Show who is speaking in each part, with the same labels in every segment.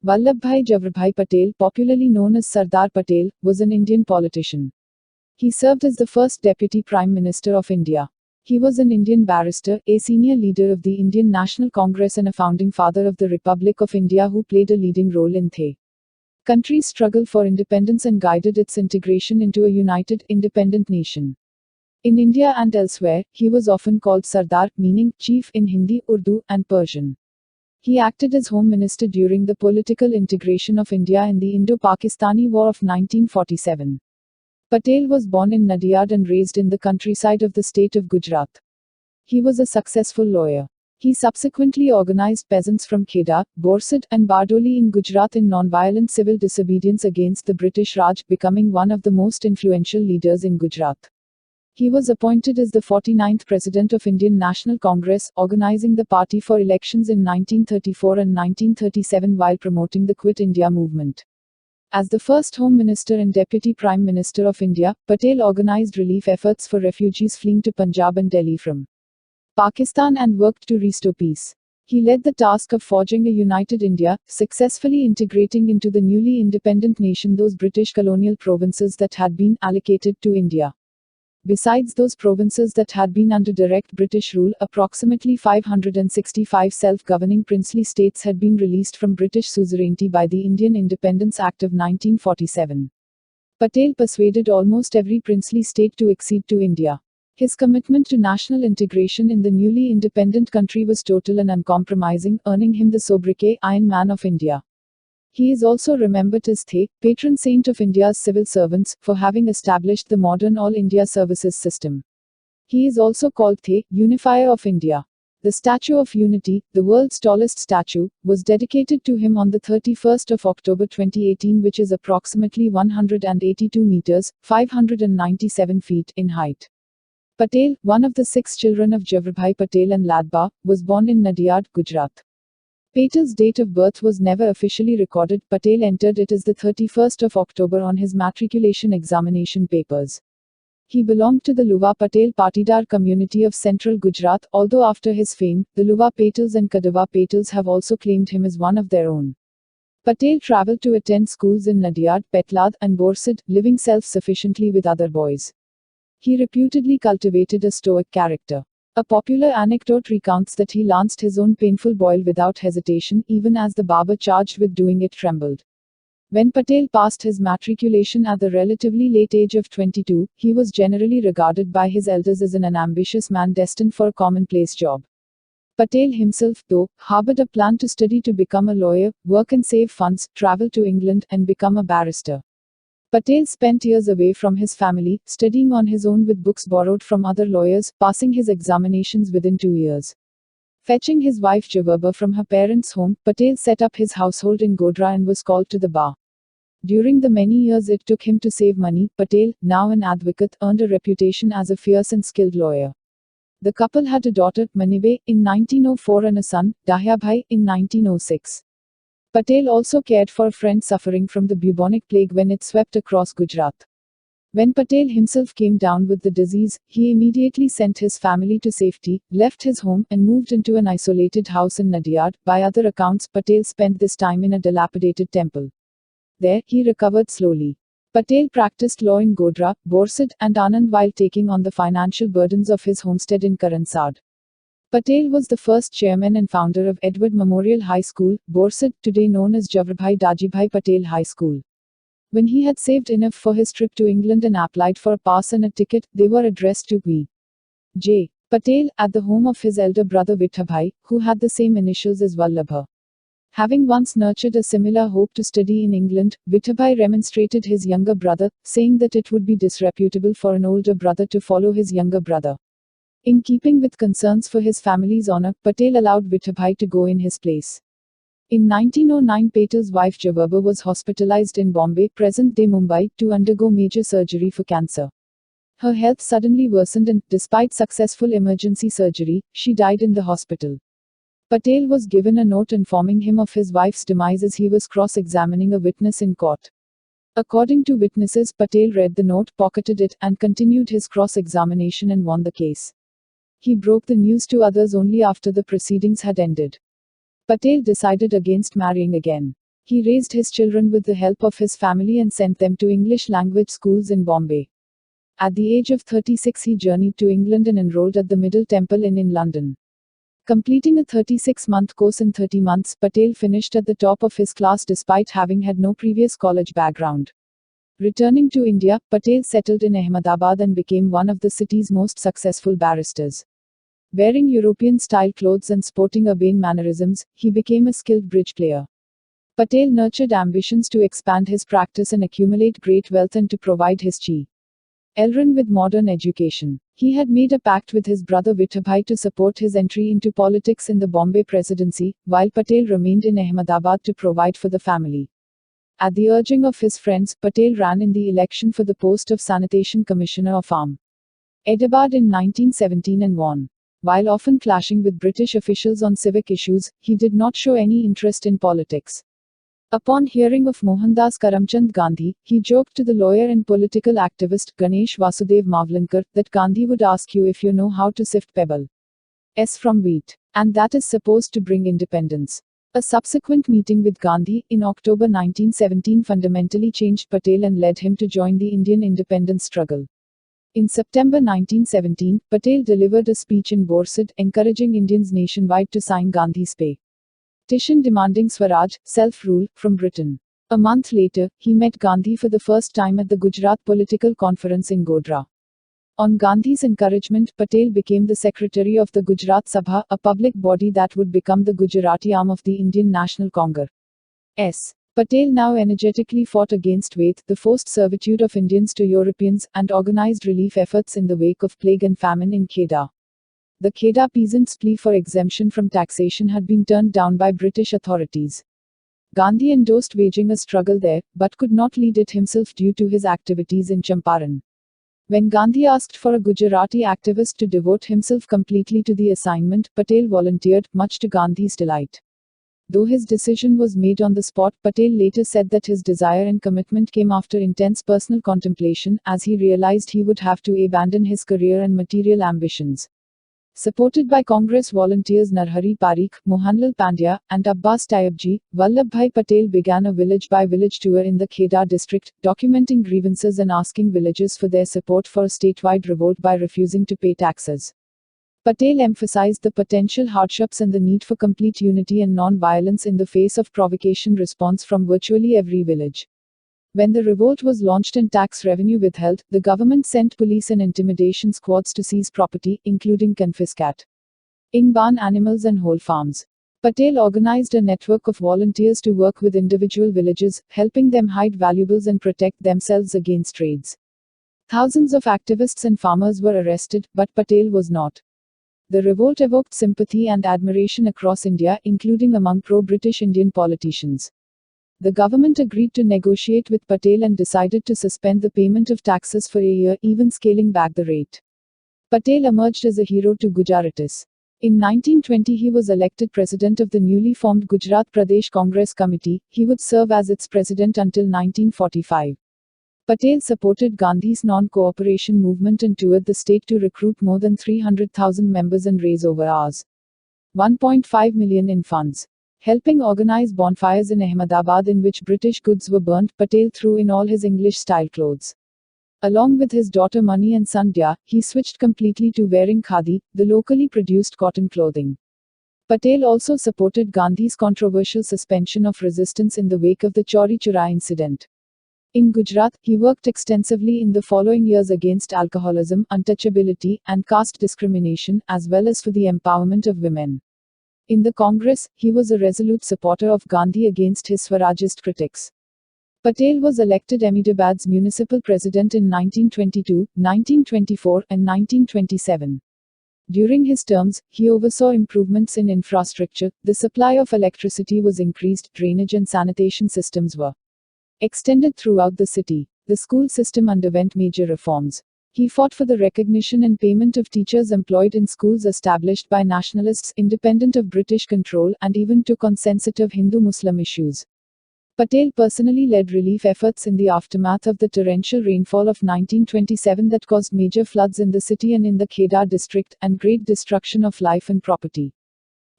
Speaker 1: Vallabhbhai Patel, popularly known as Sardar Patel, was an Indian politician. He served as the first Deputy Prime Minister of India. He was an Indian barrister, a senior leader of the Indian National Congress and a founding father of the Republic of India who played a leading role in the country's struggle for independence and guided its integration into a united, independent nation. In India and elsewhere, he was often called Sardar, meaning chief in Hindi, Urdu, and Persian. He acted as Home Minister during the political integration of India in the Indo-Pakistani War of 1947. Patel was born in Nadiyad and raised in the countryside of the state of Gujarat. He was a successful lawyer. He subsequently organized peasants from Kheda, Borsad, and Bardoli in Gujarat in non-violent civil disobedience against the British Raj, becoming one of the most influential leaders in Gujarat. He was appointed as the 49th President of Indian National Congress, organizing the party for elections in 1934 and 1937 while promoting the Quit India movement. As the first Home Minister and Deputy Prime Minister of India, Patel organized relief efforts for refugees fleeing to Punjab and Delhi from Pakistan and worked to restore peace. He led the task of forging a united India, successfully integrating into the newly independent nation those British colonial provinces that had been allocated to India. Besides those provinces that had been under direct British rule, approximately 565 self-governing princely states had been released from British suzerainty by the Indian Independence Act of 1947. Patel persuaded almost every princely state to accede to India. His commitment to national integration in the newly independent country was total and uncompromising, earning him the sobriquet Iron Man of India. He is also remembered as the patron saint of India's civil servants, for having established the modern All India Services system. He is also called the Unifier of India. The Statue of Unity, the world's tallest statue, was dedicated to him on the 31st of October 2018, which is approximately 182 meters, 597 feet, in height. Patel, one of the 6 children of Vallabhbhai Patel and Ladba, was born in Nadiyad, Gujarat. Patel's date of birth was never officially recorded. Patel entered it as the 31st of October on his matriculation examination papers. He belonged to the Luva Patel Patidar community of central Gujarat, although after his fame, the Luva Patels and Kadava Patels have also claimed him as one of their own. Patel traveled to attend schools in Nadiyad, Petlad, and Borsad, living self-sufficiently with other boys. He reputedly cultivated a stoic character. A popular anecdote recounts that he lanced his own painful boil without hesitation, even as the barber charged with doing it trembled. When Patel passed his matriculation at the relatively late age of 22, he was generally regarded by his elders as an unambitious man destined for a commonplace job. Patel himself, though, harbored a plan to study to become a lawyer, work and save funds, travel to England, and become a barrister. Patel spent years away from his family, studying on his own with books borrowed from other lawyers, passing his examinations within 2 years. Fetching his wife Javaba from her parents' home, Patel set up his household in Godra and was called to the bar. During the many years it took him to save money, Patel, now an advocate, earned a reputation as a fierce and skilled lawyer. The couple had a daughter, Manibe, in 1904 and a son, Dahyabhai, in 1906. Patel also cared for a friend suffering from the bubonic plague when it swept across Gujarat. When Patel himself came down with the disease, he immediately sent his family to safety, left his home, and moved into an isolated house in Nadiyad. By other accounts, Patel spent this time in a dilapidated temple. There, he recovered slowly. Patel practiced law in Godra, Borsad, and Anand while taking on the financial burdens of his homestead in Karansad. Patel was the first chairman and founder of Edward Memorial High School, Borsad, today known as Javabhai Dajibhai Patel High School. When he had saved enough for his trip to England and applied for a pass and a ticket, they were addressed to V.J. Patel, at the home of his elder brother Vithabhai, who had the same initials as Vallabha. Having once nurtured a similar hope to study in England, Vithabhai remonstrated his younger brother, saying that it would be disreputable for an older brother to follow his younger brother. In keeping with concerns for his family's honor, Patel allowed Vithabhai to go in his place. In 1909, Patel's wife Javaba was hospitalized in Bombay, present-day Mumbai, to undergo major surgery for cancer. Her health suddenly worsened and, despite successful emergency surgery, she died in the hospital. Patel was given a note informing him of his wife's demise as he was cross-examining a witness in court. According to witnesses, Patel read the note, pocketed it, and continued his cross-examination and won the case. He broke the news to others only after the proceedings had ended. Patel decided against marrying again. He raised his children with the help of his family and sent them to English language schools in Bombay. At the age of 36, he journeyed to England and enrolled at the Middle Temple Inn in London. Completing a 36-month course in 30 months, Patel finished at the top of his class despite having had no previous college background. Returning to India, Patel settled in Ahmedabad and became one of the city's most successful barristers. Wearing European-style clothes and sporting urbane mannerisms, he became a skilled bridge player. Patel nurtured ambitions to expand his practice and accumulate great wealth and to provide his children with modern education. He had made a pact with his brother Vallabhbhai to support his entry into politics in the Bombay Presidency, while Patel remained in Ahmedabad to provide for the family. At the urging of his friends, Patel ran in the election for the post of Sanitation Commissioner of Ahmedabad in 1917 and won. While often clashing with British officials on civic issues, he did not show any interest in politics. Upon hearing of Mohandas Karamchand Gandhi, he joked to the lawyer and political activist Ganesh Vasudev Mavlankar that Gandhi would ask you if you know how to sift pebbles from wheat. And that is supposed to bring independence. A subsequent meeting with Gandhi, in October 1917, fundamentally changed Patel and led him to join the Indian independence struggle. In September 1917, Patel delivered a speech in Borsad, encouraging Indians nationwide to sign Gandhi's petition demanding Swaraj, self-rule, from Britain. A month later, he met Gandhi for the first time at the Gujarat Political Conference in Godhra. On Gandhi's encouragement, Patel became the secretary of the Gujarat Sabha, a public body that would become the Gujarati arm of the Indian National Congress. Patel now energetically fought against Vaid, the forced servitude of Indians to Europeans, and organized relief efforts in the wake of plague and famine in Kheda. The Kheda peasants' plea for exemption from taxation had been turned down by British authorities. Gandhi endorsed waging a struggle there, but could not lead it himself due to his activities in Champaran. When Gandhi asked for a Gujarati activist to devote himself completely to the assignment, Patel volunteered, much to Gandhi's delight. Though his decision was made on the spot, Patel later said that his desire and commitment came after intense personal contemplation, as he realized he would have to abandon his career and material ambitions. Supported by Congress volunteers Narhari Parikh, Mohanlal Pandya, and Abbas Tayyabji, Vallabhbhai Patel began a village-by-village tour in the Kheda district, documenting grievances and asking villagers for their support for a statewide revolt by refusing to pay taxes. Patel emphasized the potential hardships and the need for complete unity and non-violence in the face of provocation response from virtually every village. When the revolt was launched and tax revenue withheld, the government sent police and intimidation squads to seize property, including confiscating barn animals and whole farms. Patel organized a network of volunteers to work with individual villages, helping them hide valuables and protect themselves against raids. Thousands of activists and farmers were arrested, but Patel was not. The revolt evoked sympathy and admiration across India, including among pro-British Indian politicians. The government agreed to negotiate with Patel and decided to suspend the payment of taxes for a year, even scaling back the rate. Patel emerged as a hero to Gujaratis. In 1920 he was elected president of the newly formed Gujarat Pradesh Congress Committee. He would serve as its president until 1945. Patel supported Gandhi's non-cooperation movement and toured the state to recruit more than 300,000 members and raise over Rs. 1.5 million in funds. Helping organize bonfires in Ahmedabad in which British goods were burnt, Patel threw in all his English-style clothes. Along with his daughter Mani and son Dya, he switched completely to wearing khadi, the locally produced cotton clothing. Patel also supported Gandhi's controversial suspension of resistance in the wake of the Chauri Chora incident. In Gujarat, he worked extensively in the following years against alcoholism, untouchability, and caste discrimination, as well as for the empowerment of women. In the Congress, he was a resolute supporter of Gandhi against his Swarajist critics. Patel was elected Ahmedabad's municipal president in 1922, 1924, and 1927. During his terms, he oversaw improvements in infrastructure, the supply of electricity was increased, drainage and sanitation systems were extended throughout the city. The school system underwent major reforms. He fought for the recognition and payment of teachers employed in schools established by nationalists, independent of British control, and even took on sensitive Hindu-Muslim issues. Patel personally led relief efforts in the aftermath of the torrential rainfall of 1927 that caused major floods in the city and in the Kheda district, and great destruction of life and property.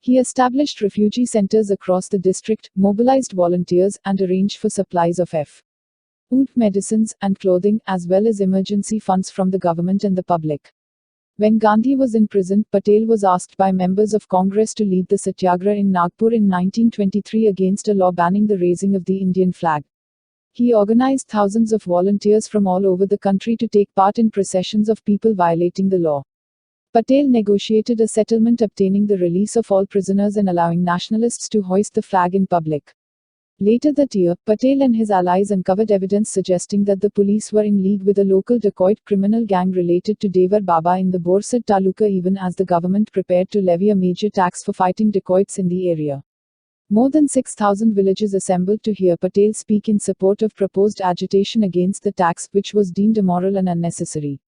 Speaker 1: He established refugee centers across the district, mobilized volunteers, and arranged for supplies of food, medicines, and clothing, as well as emergency funds from the government and the public. When Gandhi was in prison, Patel was asked by members of Congress to lead the Satyagraha in Nagpur in 1923 against a law banning the raising of the Indian flag. He organized thousands of volunteers from all over the country to take part in processions of people violating the law. Patel negotiated a settlement obtaining the release of all prisoners and allowing nationalists to hoist the flag in public. Later that year, Patel and his allies uncovered evidence suggesting that the police were in league with a local dacoit criminal gang related to Devar Baba in the Borsad Taluka even as the government prepared to levy a major tax for fighting dacoits in the area. More than 6,000 villagers assembled to hear Patel speak in support of proposed agitation against the tax, which was deemed immoral and unnecessary.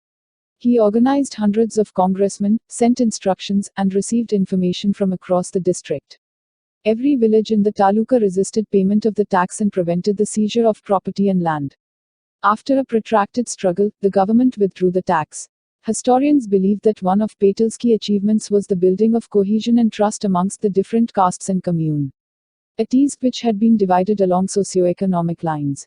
Speaker 1: He organized hundreds of congressmen, sent instructions, and received information from across the district. Every village in the taluka resisted payment of the tax and prevented the seizure of property and land. After a protracted struggle, the government withdrew the tax. Historians believe that one of Patel's key achievements was the building of cohesion and trust amongst the different castes and communities, which had been divided along socio-economic lines.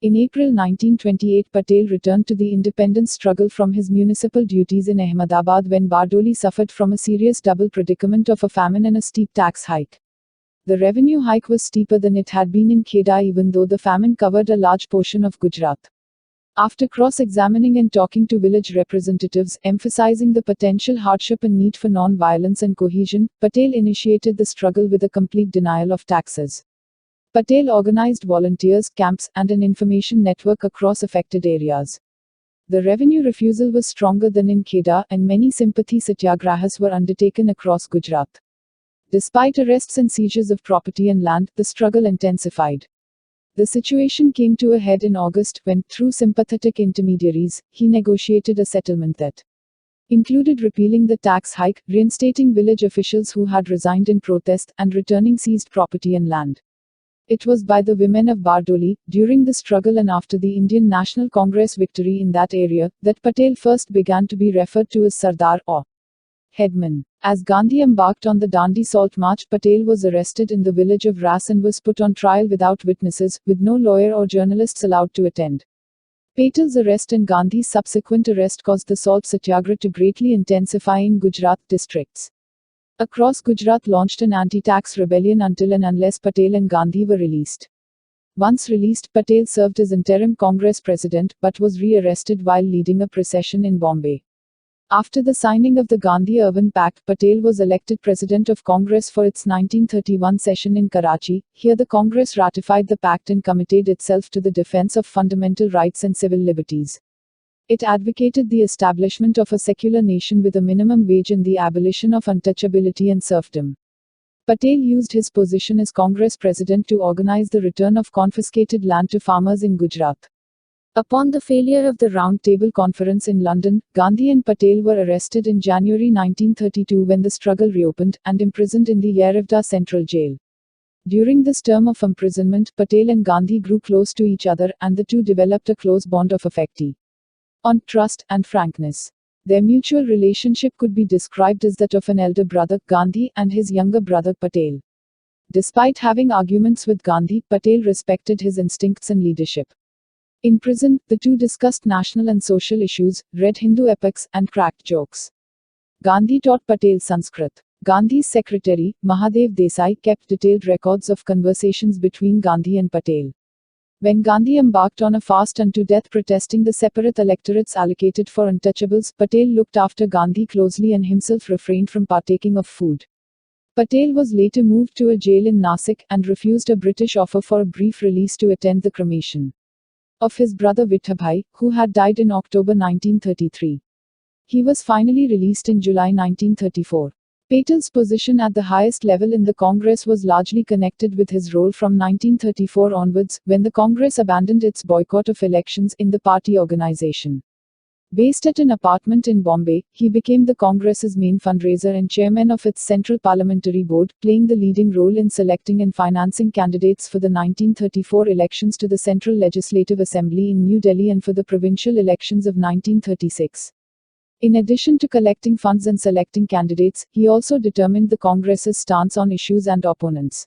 Speaker 1: In April 1928, Patel returned to the independence struggle from his municipal duties in Ahmedabad when Bardoli suffered from a serious double predicament of a famine and a steep tax hike. The revenue hike was steeper than it had been in Kheda even though the famine covered a large portion of Gujarat. After cross-examining and talking to village representatives, emphasizing the potential hardship and need for non-violence and cohesion, Patel initiated the struggle with a complete denial of taxes. Patel organized volunteers, camps, and an information network across affected areas. The revenue refusal was stronger than in Kheda, and many sympathy satyagrahas were undertaken across Gujarat. Despite arrests and seizures of property and land, the struggle intensified. The situation came to a head in August when, through sympathetic intermediaries, he negotiated a settlement that included repealing the tax hike, reinstating village officials who had resigned in protest, and returning seized property and land. It was by the women of Bardoli, during the struggle and after the Indian National Congress victory in that area, that Patel first began to be referred to as Sardar or headman. As Gandhi embarked on the Dandi Salt March, Patel was arrested in the village of Ras and was put on trial without witnesses, with no lawyer or journalists allowed to attend. Patel's arrest and Gandhi's subsequent arrest caused the Salt Satyagraha to greatly intensify in Gujarat districts. Across Gujarat launched an anti-tax rebellion until and unless Patel and Gandhi were released. Once released, Patel served as interim Congress president, but was re-arrested while leading a procession in Bombay. After the signing of the Gandhi-Irwin Pact, Patel was elected president of Congress for its 1931 session in Karachi. Here the Congress ratified the pact and committed itself to the defense of fundamental rights and civil liberties. It advocated the establishment of a secular nation with a minimum wage and the abolition of untouchability and serfdom. Patel used his position as Congress president to organize the return of confiscated land to farmers in Gujarat. Upon the failure of the Round Table Conference in London, Gandhi and Patel were arrested in January 1932 when the struggle reopened, and imprisoned in the Yerevda Central Jail. During this term of imprisonment, Patel and Gandhi grew close to each other, and the two developed a close bond of affection, on trust, and frankness. Their mutual relationship could be described as that of an elder brother, Gandhi, and his younger brother, Patel. Despite having arguments with Gandhi, Patel respected his instincts and leadership. In prison, the two discussed national and social issues, read Hindu epics, and cracked jokes. Gandhi taught Patel Sanskrit. Gandhi's secretary, Mahadev Desai, kept detailed records of conversations between Gandhi and Patel. When Gandhi embarked on a fast unto death protesting the separate electorates allocated for untouchables, Patel looked after Gandhi closely and himself refrained from partaking of food. Patel was later moved to a jail in Nasik, and refused a British offer for a brief release to attend the cremation of his brother Vallabhbhai, who had died in October 1933. He was finally released in July 1934. Patel's position at the highest level in the Congress was largely connected with his role from 1934 onwards, when the Congress abandoned its boycott of elections in the party organization. Based at an apartment in Bombay, he became the Congress's main fundraiser and chairman of its Central Parliamentary Board, playing the leading role in selecting and financing candidates for the 1934 elections to the Central Legislative Assembly in New Delhi and for the provincial elections of 1936. In addition to collecting funds and selecting candidates, he also determined the Congress's stance on issues and opponents.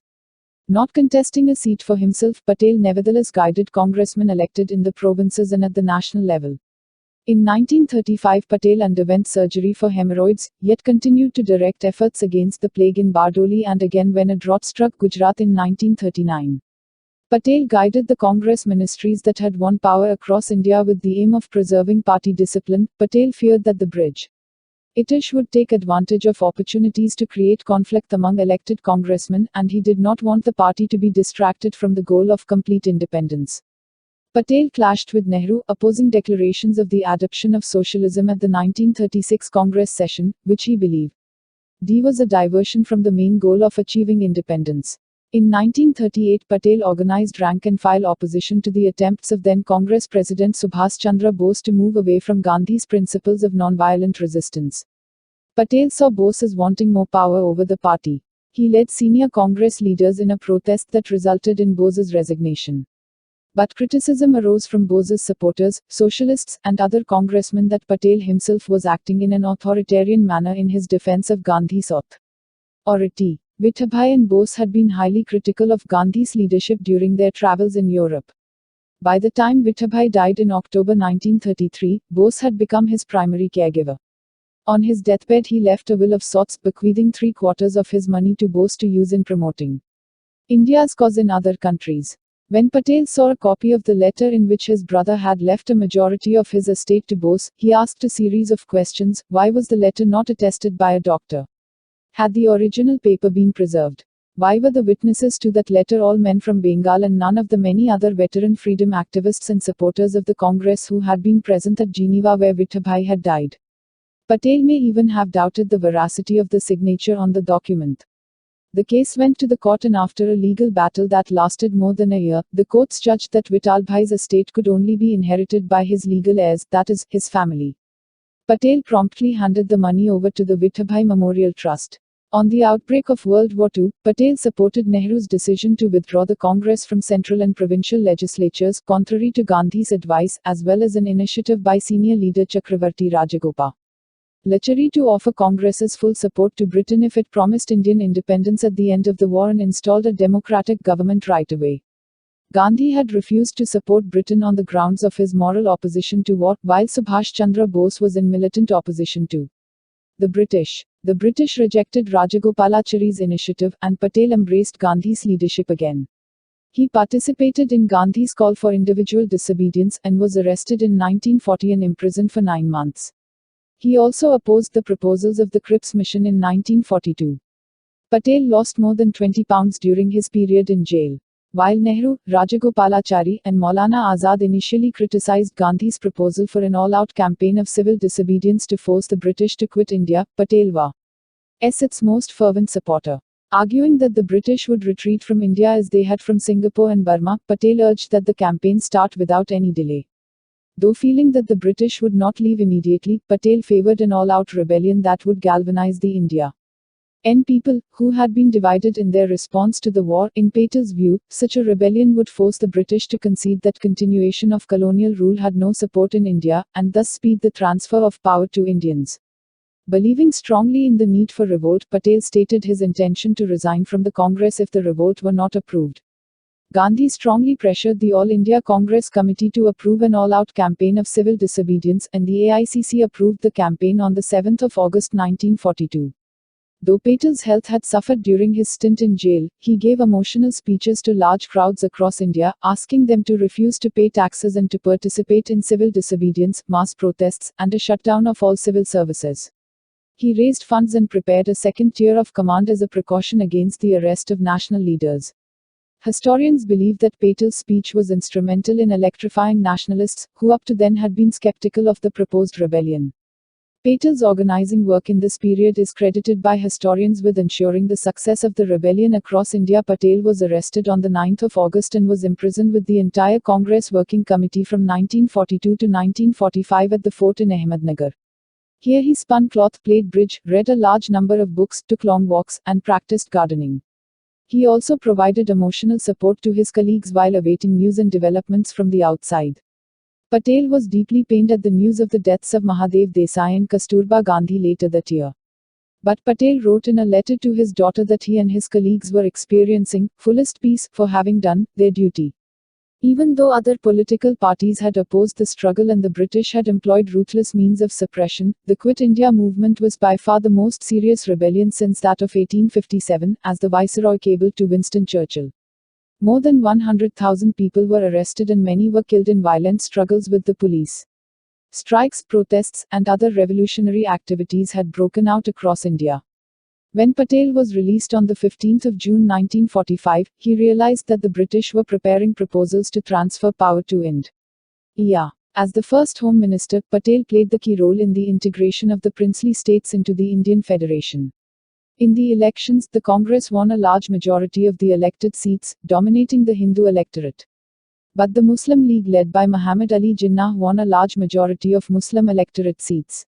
Speaker 1: Not contesting a seat for himself, Patel nevertheless guided congressmen elected in the provinces and at the national level. In 1935, Patel underwent surgery for hemorrhoids, yet continued to direct efforts against the plague in Bardoli and again when a drought struck Gujarat in 1939. Patel guided the Congress ministries that had won power across India with the aim of preserving party discipline. Patel feared that the British would take advantage of opportunities to create conflict among elected congressmen, and he did not want the party to be distracted from the goal of complete independence. Patel clashed with Nehru, opposing declarations of the adoption of socialism at the 1936 Congress session, which he believed was a diversion from the main goal of achieving independence. In 1938, Patel organized rank-and-file opposition to the attempts of then Congress President Subhas Chandra Bose to move away from Gandhi's principles of non-violent resistance. Patel saw Bose as wanting more power over the party. He led senior Congress leaders in a protest that resulted in Bose's resignation. But criticism arose from Bose's supporters, socialists, and other congressmen that Patel himself was acting in an authoritarian manner in his defense of Gandhi's authority. Vallabhbhai and Bose had been highly critical of Gandhi's leadership during their travels in Europe. By the time Vallabhbhai died in October 1933, Bose had become his primary caregiver. On his deathbed, he left a will of sorts, bequeathing 3/4 of his money to Bose to use in promoting India's cause in other countries. When Patel saw a copy of the letter in which his brother had left a majority of his estate to Bose, he asked a series of questions. Why was the letter not attested by a doctor? Had the original paper been preserved? Why were the witnesses to that letter all men from Bengal and none of the many other veteran freedom activists and supporters of the Congress who had been present at Geneva where Vallabhbhai had died? Patel may even have doubted the veracity of the signature on the document. The case went to the court, and after a legal battle that lasted more than a year, the courts judged that Vallabhbhai's estate could only be inherited by his legal heirs, that is, his family. Patel promptly handed the money over to the Vallabhbhai Memorial Trust. On the outbreak of World War II, Patel supported Nehru's decision to withdraw the Congress from central and provincial legislatures, contrary to Gandhi's advice, as well as an initiative by senior leader Chakravarti Rajagopal Lachari to offer Congress's full support to Britain if it promised Indian independence at the end of the war and installed a democratic government right away. Gandhi had refused to support Britain on the grounds of his moral opposition to war, while Subhash Chandra Bose was in militant opposition to the British. The British rejected Rajagopalachari's initiative, and Patel embraced Gandhi's leadership again. He participated in Gandhi's call for individual disobedience, and was arrested in 1940 and imprisoned for 9 months. He also opposed the proposals of the Cripps Mission in 1942. Patel lost more than 20 pounds during his period in jail. While Nehru, Rajagopalachari, and Maulana Azad initially criticized Gandhi's proposal for an all-out campaign of civil disobedience to force the British to quit India, Patel was its most fervent supporter. Arguing that the British would retreat from India as they had from Singapore and Burma, Patel urged that the campaign start without any delay. Though feeling that the British would not leave immediately, Patel favored an all-out rebellion that would galvanize the Indian people, who had been divided in their response to the war. In Patel's view, such a rebellion would force the British to concede that continuation of colonial rule had no support in India, and thus speed the transfer of power to Indians. Believing strongly in the need for revolt, Patel stated his intention to resign from the Congress if the revolt were not approved. Gandhi strongly pressured the All India Congress Committee to approve an all-out campaign of civil disobedience, and the AICC approved the campaign on 7 August 1942. Though Patel's health had suffered during his stint in jail, he gave emotional speeches to large crowds across India, asking them to refuse to pay taxes and to participate in civil disobedience, mass protests, and a shutdown of all civil services. He raised funds and prepared a second tier of command as a precaution against the arrest of national leaders. Historians believe that Patel's speech was instrumental in electrifying nationalists, who up to then had been skeptical of the proposed rebellion. Patel's organizing work in this period is credited by historians with ensuring the success of the rebellion across India. Patel was arrested on 9 August and was imprisoned with the entire Congress Working Committee from 1942 to 1945 at the fort in Ahmednagar. Here he spun cloth, played bridge, read a large number of books, took long walks, and practiced gardening. He also provided emotional support to his colleagues while awaiting news and developments from the outside. Patel was deeply pained at the news of the deaths of Mahadev Desai and Kasturba Gandhi later that year. But Patel wrote in a letter to his daughter that he and his colleagues were experiencing fullest peace for having done their duty. Even though other political parties had opposed the struggle and the British had employed ruthless means of suppression, the Quit India movement was by far the most serious rebellion since that of 1857, as the Viceroy cabled to Winston Churchill. More than 100,000 people were arrested and many were killed in violent struggles with the police. Strikes, protests, and other revolutionary activities had broken out across India. When Patel was released on 15 June 1945, he realized that the British were preparing proposals to transfer power to India. As the first Home Minister, Patel played the key role in the integration of the princely states into the Indian Federation. In the elections, the Congress won a large majority of the elected seats, dominating the Hindu electorate. But the Muslim League led by Muhammad Ali Jinnah won a large majority of Muslim electorate seats.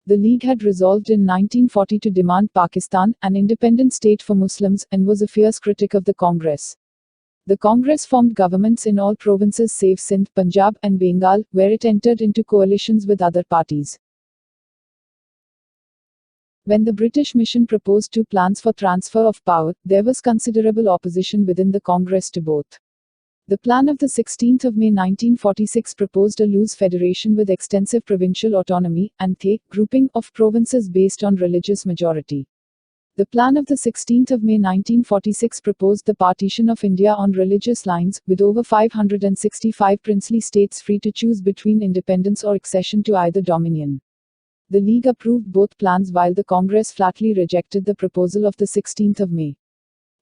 Speaker 1: The League had resolved in 1940 to demand Pakistan, an independent state for Muslims, and was a fierce critic of the Congress. The Congress formed governments in all provinces save Sindh, Punjab, and Bengal, where it entered into coalitions with other parties. When the British mission proposed two plans for transfer of power, there was considerable opposition within the Congress to both. The plan of 16 May 1946 proposed a loose federation with extensive provincial autonomy, and grouping of provinces based on religious majority. The plan of 16 May 1946 proposed the partition of India on religious lines, with over 565 princely states free to choose between independence or accession to either dominion. The League approved both plans while the Congress flatly rejected the proposal of 16 May.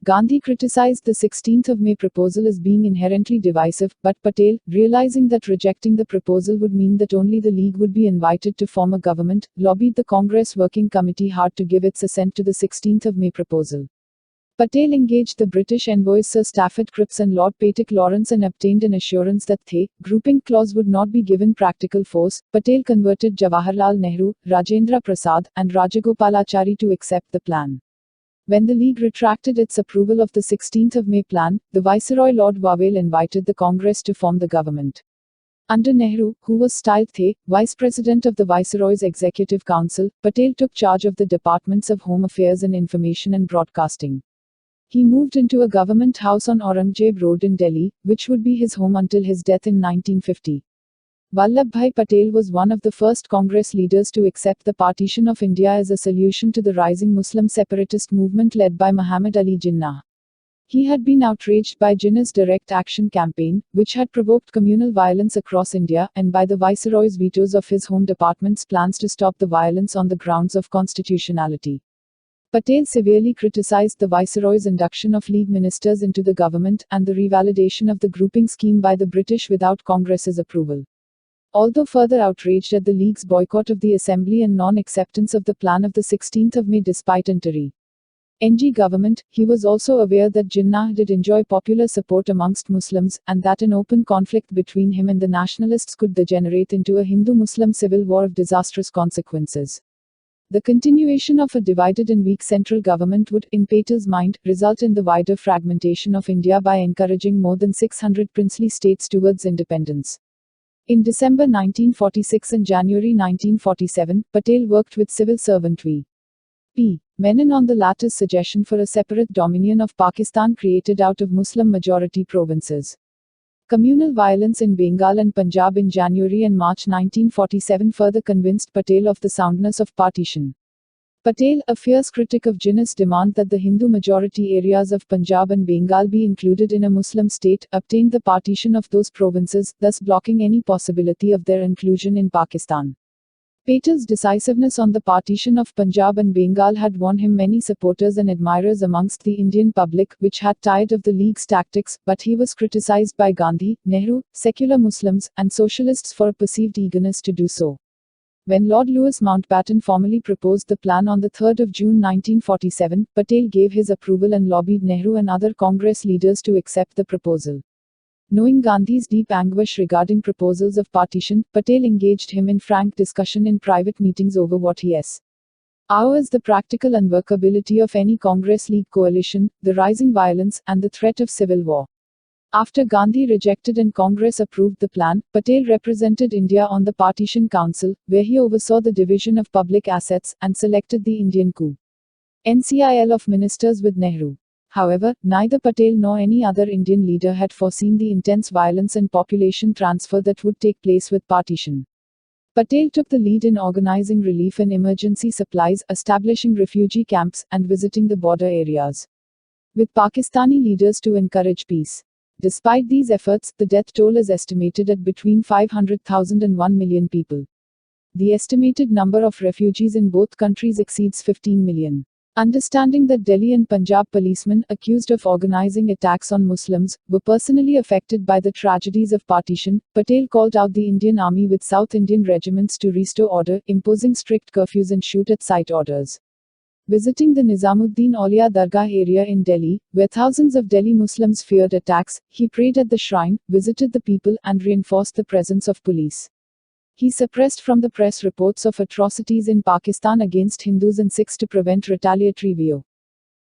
Speaker 1: Gandhi criticized the 16 May proposal as being inherently divisive, but Patel, realizing that rejecting the proposal would mean that only the League would be invited to form a government, lobbied the Congress Working Committee hard to give its assent to the 16 May proposal. Patel engaged the British envoys Sir Stafford Cripps and Lord Patek Lawrence and obtained an assurance that the grouping clause would not be given practical force. Patel converted Jawaharlal Nehru, Rajendra Prasad, and Rajagopalachari to accept the plan. When the League retracted its approval of the 16 May plan, the Viceroy Lord Wavell invited the Congress to form the government. Under Nehru, who was styled the Vice President of the Viceroy's Executive Council, Patel took charge of the departments of Home Affairs and Information and Broadcasting. He moved into a government house on Aurangzeb Road in Delhi, which would be his home until his death in 1950. Vallabhbhai Patel was one of the first Congress leaders to accept the partition of India as a solution to the rising Muslim separatist movement led by Muhammad Ali Jinnah. He had been outraged by Jinnah's direct action campaign, which had provoked communal violence across India, and by the Viceroy's vetoes of his Home Department's plans to stop the violence on the grounds of constitutionality. Patel severely criticized the Viceroy's induction of League ministers into the government, and the revalidation of the grouping scheme by the British without Congress's approval. Although further outraged at the League's boycott of the Assembly and non-acceptance of the plan of 16 May despite NG government, he was also aware that Jinnah did enjoy popular support amongst Muslims, and that an open conflict between him and the nationalists could degenerate into a Hindu-Muslim civil war of disastrous consequences. The continuation of a divided and weak central government would, in Patel's mind, result in the wider fragmentation of India by encouraging more than 600 princely states towards independence. In December 1946 and January 1947, Patel worked with civil servant V.P. Menon on the latter's suggestion for a separate dominion of Pakistan created out of Muslim-majority provinces. Communal violence in Bengal and Punjab in January and March 1947 further convinced Patel of the soundness of partition. Patel, a fierce critic of Jinnah's demand that the Hindu-majority areas of Punjab and Bengal be included in a Muslim state, obtained the partition of those provinces, thus blocking any possibility of their inclusion in Pakistan. Patel's decisiveness on the partition of Punjab and Bengal had won him many supporters and admirers amongst the Indian public, which had tired of the League's tactics, but he was criticized by Gandhi, Nehru, secular Muslims, and socialists for a perceived eagerness to do so. When Lord Louis Mountbatten formally proposed the plan on 3 June 1947, Patel gave his approval and lobbied Nehru and other Congress leaders to accept the proposal. Knowing Gandhi's deep anguish regarding proposals of partition, Patel engaged him in frank discussion in private meetings over what he is the practical unworkability of any Congress-League coalition, the rising violence, and the threat of civil war. After Gandhi rejected and Congress approved the plan, Patel represented India on the Partition Council, where he oversaw the division of public assets and selected the Indian NCIL of ministers with Nehru. However, neither Patel nor any other Indian leader had foreseen the intense violence and population transfer that would take place with partition. Patel took the lead in organizing relief and emergency supplies, establishing refugee camps, and visiting the border areas with Pakistani leaders to encourage peace. Despite these efforts, the death toll is estimated at between 500,000 and 1 million people. The estimated number of refugees in both countries exceeds 15 million. Understanding that Delhi and Punjab policemen, accused of organizing attacks on Muslims, were personally affected by the tragedies of partition, Patel called out the Indian Army with South Indian regiments to restore order, imposing strict curfews and shoot-at-sight orders. Visiting the Nizamuddin Aulia Dargah area in Delhi, where thousands of Delhi Muslims feared attacks, he prayed at the shrine, visited the people, and reinforced the presence of police. He suppressed from the press reports of atrocities in Pakistan against Hindus and Sikhs to prevent retaliatory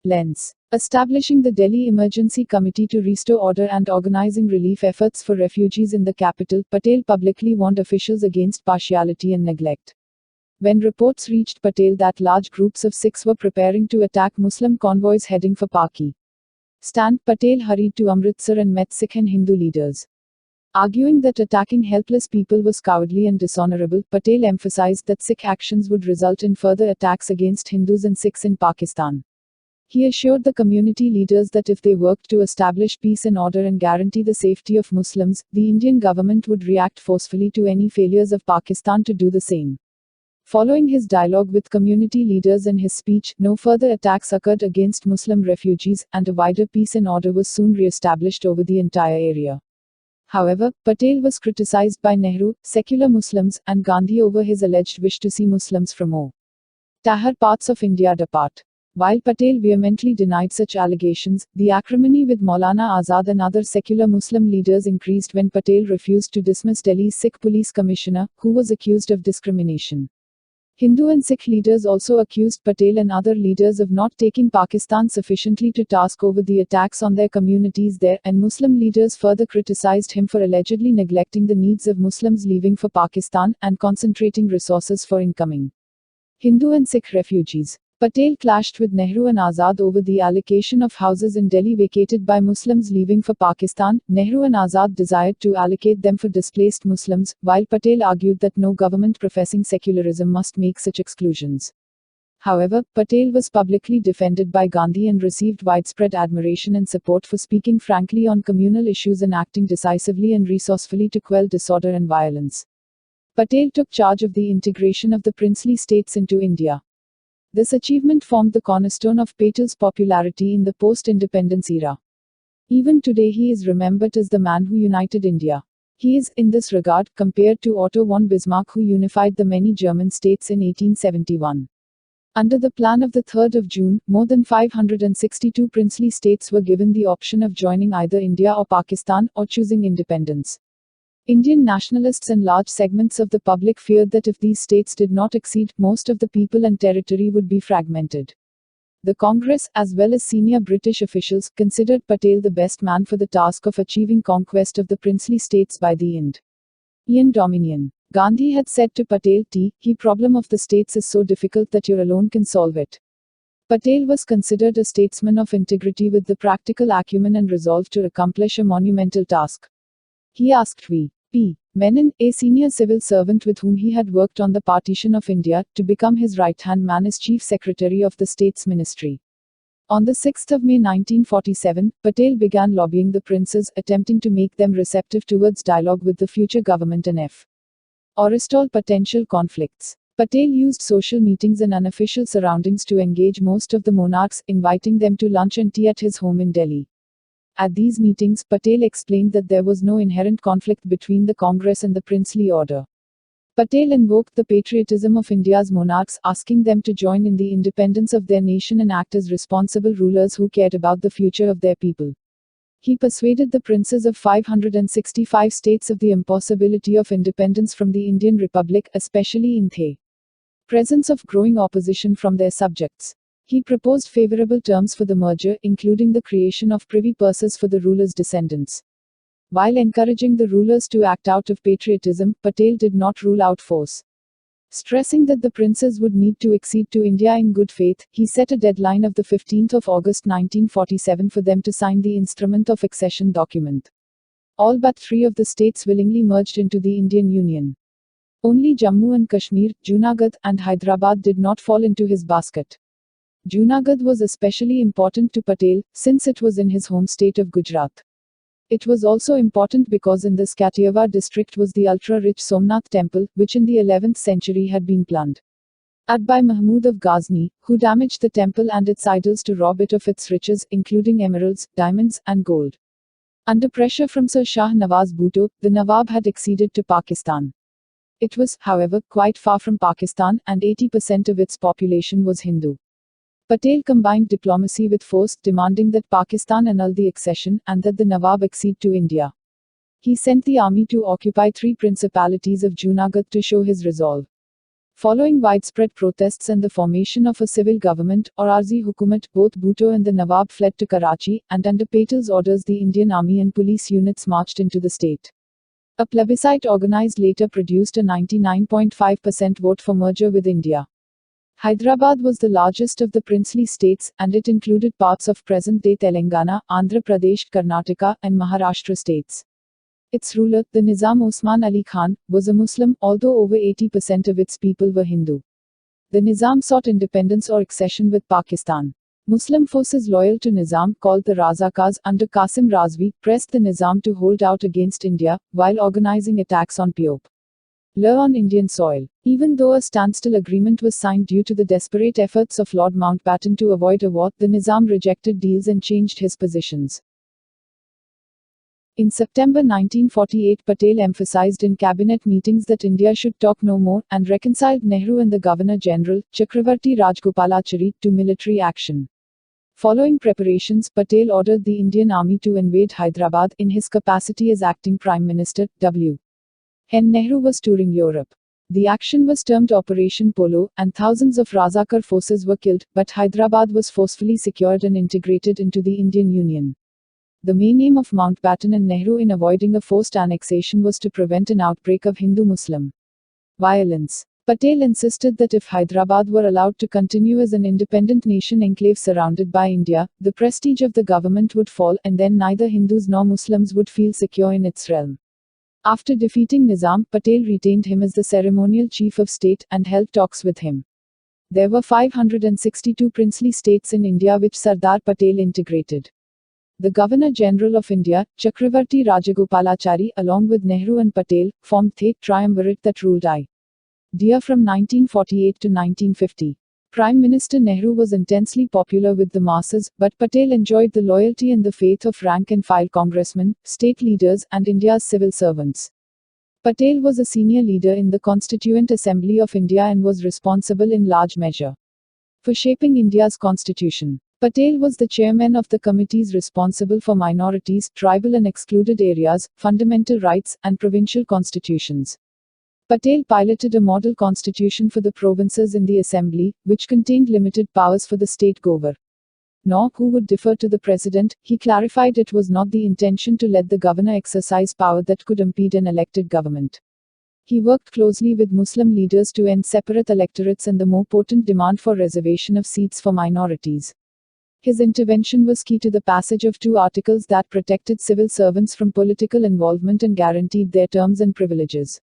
Speaker 1: violence. Establishing the Delhi Emergency Committee to restore order and organizing relief efforts for refugees in the capital, Patel publicly warned officials against partiality and neglect. When reports reached Patel that large groups of Sikhs were preparing to attack Muslim convoys heading for Pakistan, Patel hurried to Amritsar and met Sikh and Hindu leaders. Arguing that attacking helpless people was cowardly and dishonorable, Patel emphasized that Sikh actions would result in further attacks against Hindus and Sikhs in Pakistan. He assured the community leaders that if they worked to establish peace and order and guarantee the safety of Muslims, the Indian government would react forcefully to any failures of Pakistan to do the same. Following his dialogue with community leaders and his speech, no further attacks occurred against Muslim refugees, and a wider peace and order was soon re-established over the entire area. However, Patel was criticized by Nehru, secular Muslims, and Gandhi over his alleged wish to see Muslims from all parts of India depart. While Patel vehemently denied such allegations, the acrimony with Maulana Azad and other secular Muslim leaders increased when Patel refused to dismiss Delhi's Sikh police commissioner, who was accused of discrimination. Hindu and Sikh leaders also accused Patel and other leaders of not taking Pakistan sufficiently to task over the attacks on their communities there, and Muslim leaders further criticized him for allegedly neglecting the needs of Muslims leaving for Pakistan, and concentrating resources for incoming Hindu and Sikh refugees. Patel clashed with Nehru and Azad over the allocation of houses in Delhi vacated by Muslims leaving for Pakistan. Nehru and Azad desired to allocate them for displaced Muslims, while Patel argued that no government professing secularism must make such exclusions. However, Patel was publicly defended by Gandhi and received widespread admiration and support for speaking frankly on communal issues and acting decisively and resourcefully to quell disorder and violence. Patel took charge of the integration of the princely states into India. This achievement formed the cornerstone of Patel's popularity in the post-independence era. Even today he is remembered as the man who united India. He is, in this regard, compared to Otto von Bismarck, who unified the many German states in 1871. Under the plan of the 3rd of June, more than 562 princely states were given the option of joining either India or Pakistan, or choosing independence. Indian nationalists and large segments of the public feared that if these states did not accede, most of the people and territory would be fragmented. The Congress, as well as senior British officials, considered Patel the best man for the task of achieving conquest of the princely states by the Indian dominion. Gandhi had said to Patel, "The problem of the states is so difficult that you alone can solve it." Patel was considered a statesman of integrity with the practical acumen and resolve to accomplish a monumental task. He asked V.P. Menon, a senior civil servant with whom he had worked on the partition of India, to become his right-hand man as Chief Secretary of the State's Ministry. On 6 May 1947, Patel began lobbying the princes, attempting to make them receptive towards dialogue with the future government and forestall potential conflicts. Patel used social meetings and unofficial surroundings to engage most of the monarchs, inviting them to lunch and tea at his home in Delhi. At these meetings, Patel explained that there was no inherent conflict between the Congress and the princely order. Patel invoked the patriotism of India's monarchs, asking them to join in the independence of their nation and act as responsible rulers who cared about the future of their people. He persuaded the princes of 565 states of the impossibility of independence from the Indian Republic, especially in the presence of growing opposition from their subjects. He proposed favorable terms for the merger, including the creation of privy purses for the rulers' descendants. While encouraging the rulers to act out of patriotism, Patel did not rule out force. Stressing that the princes would need to accede to India in good faith, he set a deadline of the 15th of August 1947 for them to sign the Instrument of Accession document. All but 3 of the states willingly merged into the Indian Union. Only Jammu and Kashmir, Junagadh, and Hyderabad did not fall into his basket. Junagadh was especially important to Patel, since it was in his home state of Gujarat. It was also important because in this Kathiawar district was the ultra-rich Somnath temple, which in the 11th century had been plundered by Mahmud of Ghazni, who damaged the temple and its idols to rob it of its riches, including emeralds, diamonds, and gold. Under pressure from Sir Shah Nawaz Bhutto, the Nawab had acceded to Pakistan. It was, however, quite far from Pakistan, and 80% of its population was Hindu. Patel combined diplomacy with force, demanding that Pakistan annul the accession, and that the Nawab accede to India. He sent the army to occupy 3 principalities of Junagadh to show his resolve. Following widespread protests and the formation of a civil government, or Arzi Hukumat, both Bhutto and the Nawab fled to Karachi, and under Patel's orders the Indian army and police units marched into the state. A plebiscite organized later produced a 99.5% vote for merger with India. Hyderabad was the largest of the princely states, and it included parts of present-day Telangana, Andhra Pradesh, Karnataka, and Maharashtra states. Its ruler, the Nizam Osman Ali Khan, was a Muslim, although over 80% of its people were Hindu. The Nizam sought independence or accession with Pakistan. Muslim forces loyal to Nizam, called the Razakars, under Qasim Razvi, pressed the Nizam to hold out against India, while organizing attacks on Pup La on Indian soil. Even though a standstill agreement was signed due to the desperate efforts of Lord Mountbatten to avoid a war, the Nizam rejected deals and changed his positions. In September 1948, Patel emphasized in cabinet meetings that India should talk no more, and reconciled Nehru and the Governor-General, Chakravarti Rajgopalachari, to military action. Following preparations, Patel ordered the Indian army to invade Hyderabad, in his capacity as acting Prime Minister. When Nehru was touring Europe. The action was termed Operation Polo, and thousands of Razakar forces were killed, but Hyderabad was forcefully secured and integrated into the Indian Union. The main aim of Mountbatten and Nehru in avoiding a forced annexation was to prevent an outbreak of Hindu-Muslim violence. Patel insisted that if Hyderabad were allowed to continue as an independent nation enclave surrounded by India, the prestige of the government would fall, and then neither Hindus nor Muslims would feel secure in its realm. After defeating Nizam, Patel retained him as the ceremonial chief of state, and held talks with him. There were 562 princely states in India which Sardar Patel integrated. The Governor-General of India, Chakravarti Rajagopalachari, along with Nehru and Patel, formed the triumvirate that ruled India from 1948 to 1950. Prime Minister Nehru was intensely popular with the masses, but Patel enjoyed the loyalty and the faith of rank-and-file congressmen, state leaders, and India's civil servants. Patel was a senior leader in the Constituent Assembly of India and was responsible in large measure for shaping India's constitution. Patel was the chairman of the committees responsible for minorities, tribal and excluded areas, fundamental rights, and provincial constitutions. Patel piloted a model constitution for the provinces in the assembly, which contained limited powers for the state governor, who would defer to the president. He clarified it was not the intention to let the governor exercise power that could impede an elected government. He worked closely with Muslim leaders to end separate electorates and the more potent demand for reservation of seats for minorities. His intervention was key to the passage of 2 articles that protected civil servants from political involvement and guaranteed their terms and privileges.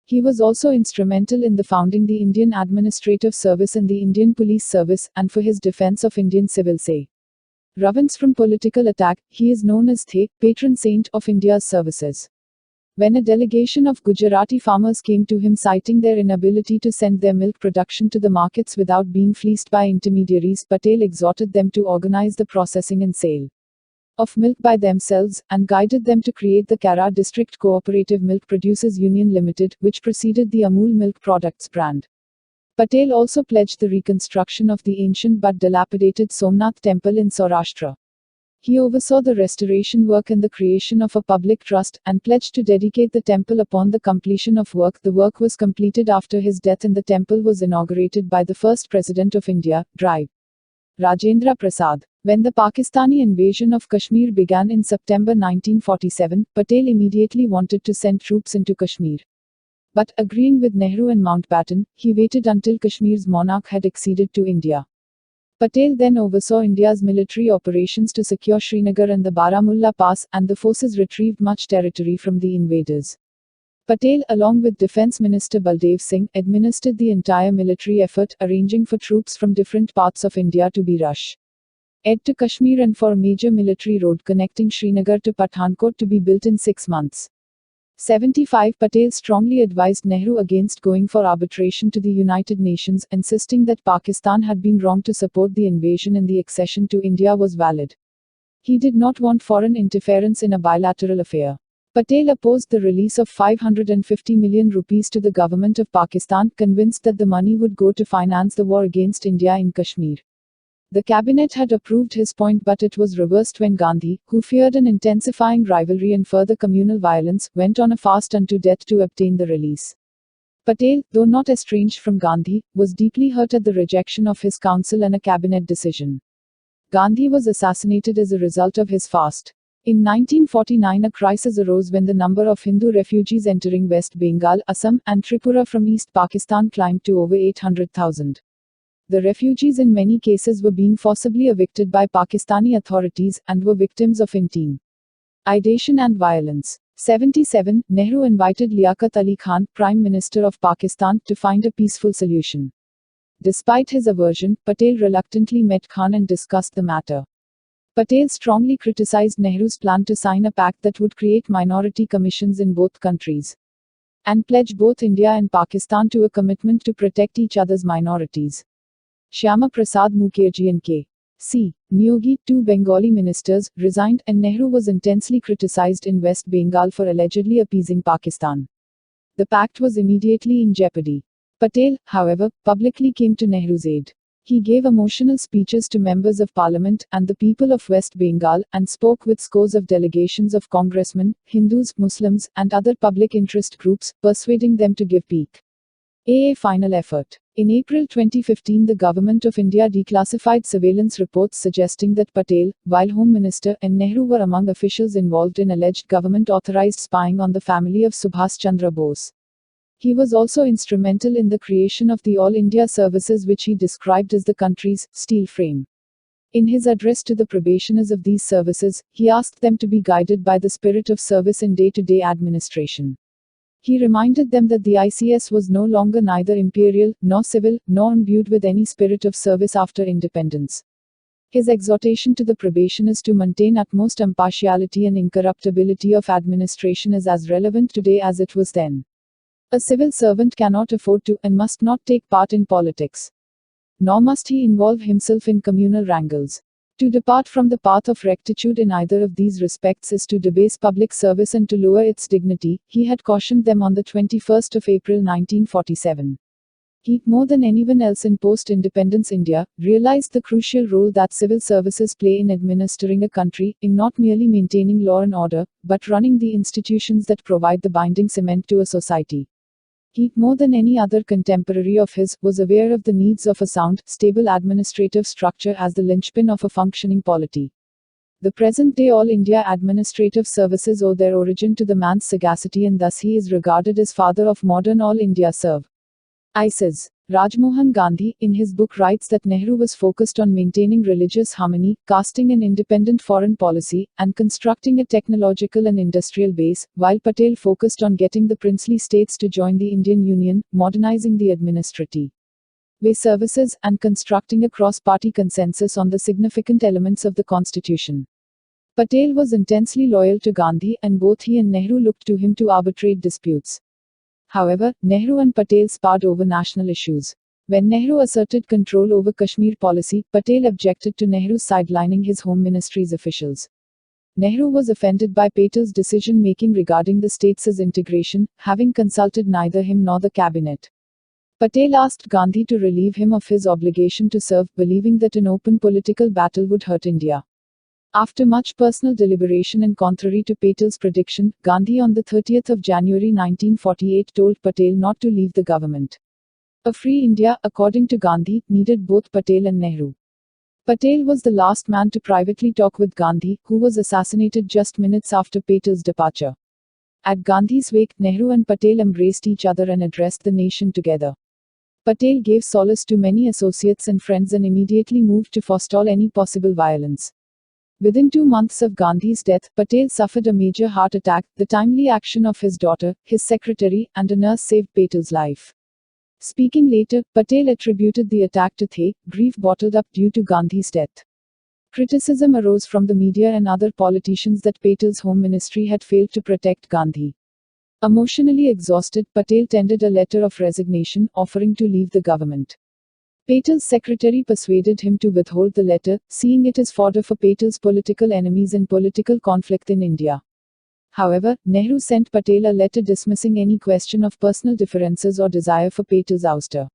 Speaker 1: He was also instrumental in the founding the Indian Administrative Service and the Indian Police Service, and for his defense of Indian civil servants from political attack. He is known as the patron saint of India's services. When a delegation of Gujarati farmers came to him citing their inability to send their milk production to the markets without being fleeced by intermediaries, Patel exhorted them to organize the processing and sale of milk by themselves, and guided them to create the Kara District Cooperative Milk Producers Union Limited, which preceded the Amul Milk Products brand. Patel also pledged the reconstruction of the ancient but dilapidated Somnath temple in Saurashtra. He oversaw the restoration work and the creation of a public trust, and pledged to dedicate the temple upon the completion of work. The work was completed after his death and the temple was inaugurated by the first President of India, Dr. Rajendra Prasad. When the Pakistani invasion of Kashmir began in September 1947, Patel immediately wanted to send troops into Kashmir. But, agreeing with Nehru and Mountbatten, he waited until Kashmir's monarch had acceded to India. Patel then oversaw India's military operations to secure Srinagar and the Baramulla Pass, and the forces retrieved much territory from the invaders. Patel, along with Defence Minister Baldev Singh, administered the entire military effort, arranging for troops from different parts of India to be rushed to Kashmir and for a major military road connecting Srinagar to Pathankot to be built in 6 months. 75 Patel strongly advised Nehru against going for arbitration to the United Nations, insisting that Pakistan had been wrong to support the invasion and the accession to India was valid. He did not want foreign interference in a bilateral affair. Patel opposed the release of 550 million rupees to the government of Pakistan, convinced that the money would go to finance the war against India in Kashmir. The cabinet had approved his point, but it was reversed when Gandhi, who feared an intensifying rivalry and further communal violence, went on a fast unto death to obtain the release. Patel, though not estranged from Gandhi, was deeply hurt at the rejection of his counsel and a cabinet decision. Gandhi was assassinated as a result of his fast. In 1949, a crisis arose when the number of Hindu refugees entering West Bengal, Assam, and Tripura from East Pakistan climbed to over 800,000. The refugees in many cases were being forcibly evicted by Pakistani authorities, and were victims of intimidation and violence. 77. Nehru invited Liaquat Ali Khan, Prime Minister of Pakistan, to find a peaceful solution. Despite his aversion, Patel reluctantly met Khan and discussed the matter. Patel strongly criticized Nehru's plan to sign a pact that would create minority commissions in both countries and pledge both India and Pakistan to a commitment to protect each other's minorities. Shyama Prasad Mukherjee and K.C. Neogi, 2 Bengali ministers, resigned, and Nehru was intensely criticized in West Bengal for allegedly appeasing Pakistan. The pact was immediately in jeopardy. Patel, however, publicly came to Nehru's aid. He gave emotional speeches to members of parliament and the people of West Bengal, and spoke with scores of delegations of congressmen, Hindus, Muslims, and other public interest groups, persuading them to give a final effort. In April 2015, the Government of India declassified surveillance reports suggesting that Patel, while Home Minister, and Nehru were among officials involved in alleged government-authorized spying on the family of Subhas Chandra Bose. He was also instrumental in the creation of the All India Services, which he described as the country's steel frame. In his address to the probationers of these services, he asked them to be guided by the spirit of service in day-to-day administration. He reminded them that the ICS was no longer neither imperial, nor civil, nor imbued with any spirit of service after independence. His exhortation to the probationers to maintain utmost impartiality and incorruptibility of administration is as relevant today as it was then. A civil servant cannot afford to, and must not take part in politics. Nor must he involve himself in communal wrangles. To depart from the path of rectitude in either of these respects is to debase public service and to lower its dignity, he had cautioned them on the 21st of April 1947. He, more than anyone else in post-independence India, realized the crucial role that civil services play in administering a country, in not merely maintaining law and order, but running the institutions that provide the binding cement to a society. He, more than any other contemporary of his, was aware of the needs of a sound, stable administrative structure as the linchpin of a functioning polity. The present-day All India Administrative Services owe their origin to the man's sagacity, and thus he is regarded as father of modern All India Services. Rajmohan Gandhi, in his book, writes that Nehru was focused on maintaining religious harmony, casting an independent foreign policy, and constructing a technological and industrial base, while Patel focused on getting the princely states to join the Indian Union, modernizing the administrative services, and constructing a cross-party consensus on the significant elements of the constitution. Patel was intensely loyal to Gandhi, and both he and Nehru looked to him to arbitrate disputes. However, Nehru and Patel sparred over national issues. When Nehru asserted control over Kashmir policy, Patel objected to Nehru's sidelining his Home Ministry's officials. Nehru was offended by Patel's decision-making regarding the states' integration, having consulted neither him nor the cabinet. Patel asked Gandhi to relieve him of his obligation to serve, believing that an open political battle would hurt India. After much personal deliberation and contrary to Patel's prediction, Gandhi on the 30th of January 1948 told Patel not to leave the government. A free India, according to Gandhi, needed both Patel and Nehru. Patel was the last man to privately talk with Gandhi, who was assassinated just minutes after Patel's departure. At Gandhi's wake, Nehru and Patel embraced each other and addressed the nation together. Patel gave solace to many associates and friends and immediately moved to forestall any possible violence. Within 2 months of Gandhi's death, Patel suffered a major heart attack. The timely action of his daughter, his secretary, and a nurse saved Patel's life. Speaking later, Patel attributed the attack to grief bottled up due to Gandhi's death. Criticism arose from the media and other politicians that Patel's home ministry had failed to protect Gandhi. Emotionally exhausted, Patel tendered a letter of resignation, offering to leave the government. Patel's secretary persuaded him to withhold the letter, seeing it as fodder for Patel's political enemies and political conflict in India. However, Nehru sent Patel a letter dismissing any question of personal differences or desire for Patel's ouster.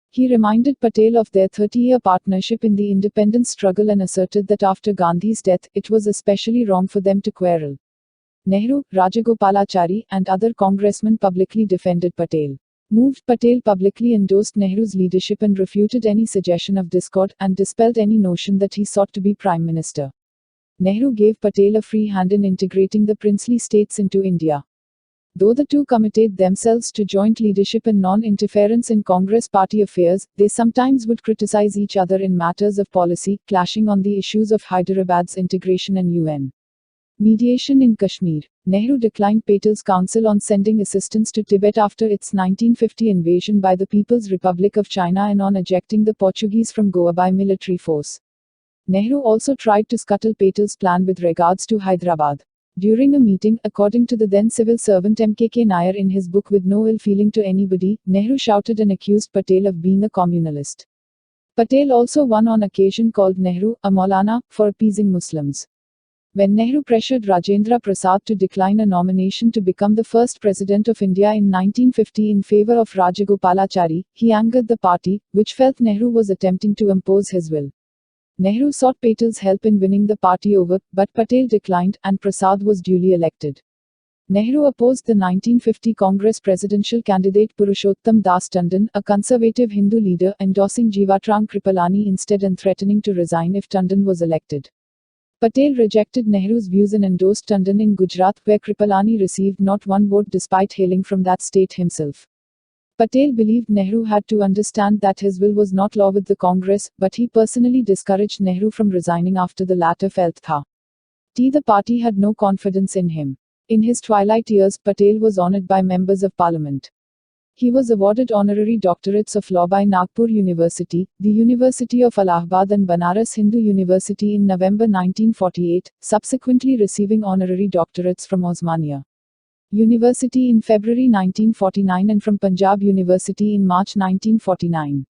Speaker 1: He reminded Patel of their 30-year partnership in the independence struggle and asserted that after Gandhi's death, it was especially wrong for them to quarrel. Nehru, Rajagopalachari, and other congressmen publicly defended Patel. Moved, Patel publicly endorsed Nehru's leadership and refuted any suggestion of discord, and dispelled any notion that he sought to be prime minister. Nehru gave Patel a free hand in integrating the princely states into India. Though the two committed themselves to joint leadership and non-interference in Congress party affairs, they sometimes would criticize each other in matters of policy, clashing on the issues of Hyderabad's integration and UN mediation in Kashmir. Nehru declined Patel's counsel on sending assistance to Tibet after its 1950 invasion by the People's Republic of China and on ejecting the Portuguese from Goa by military force. Nehru also tried to scuttle Patel's plan with regards to Hyderabad. During a meeting, according to the then civil servant MKK Nair in his book With No Ill Feeling to Anybody, Nehru shouted and accused Patel of being a communalist. Patel also one on occasion called Nehru a Maulana for appeasing Muslims. When Nehru pressured Rajendra Prasad to decline a nomination to become the first president of India in 1950 in favor of Rajagopalachari, he angered the party, which felt Nehru was attempting to impose his will. Nehru sought Patel's help in winning the party over, but Patel declined, and Prasad was duly elected. Nehru opposed the 1950 Congress presidential candidate Purushottam Das Tandon, a conservative Hindu leader, endorsing Jivatrang Kripalani instead and threatening to resign if Tandon was elected. Patel rejected Nehru's views and endorsed Tandon in Gujarat, where Kripalani received not one vote despite hailing from that state himself. Patel believed Nehru had to understand that his will was not law with the Congress, but he personally discouraged Nehru from resigning after the latter felt the party had no confidence in him. In his twilight years, Patel was honored by members of parliament. He was awarded honorary doctorates of law by Nagpur University, the University of Allahabad and Banaras Hindu University in November 1948, subsequently receiving honorary doctorates from Osmania University in February 1949 and from Punjab University in March 1949.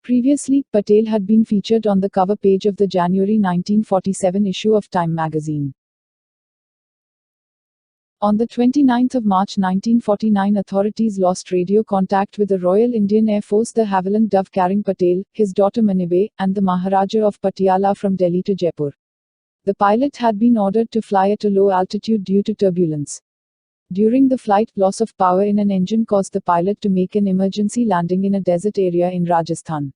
Speaker 1: Previously, Patel had been featured on the cover page of the January 1947 issue of Time magazine. On the 29th of March 1949, authorities lost radio contact with the Royal Indian Air Force, the Havilland Dove carrying Patel, his daughter Manibai, and the Maharaja of Patiala from Delhi to Jaipur. The pilot had been ordered to fly at a low altitude due to turbulence. During the flight, loss of power in an engine caused the pilot to make an emergency landing in a desert area in Rajasthan.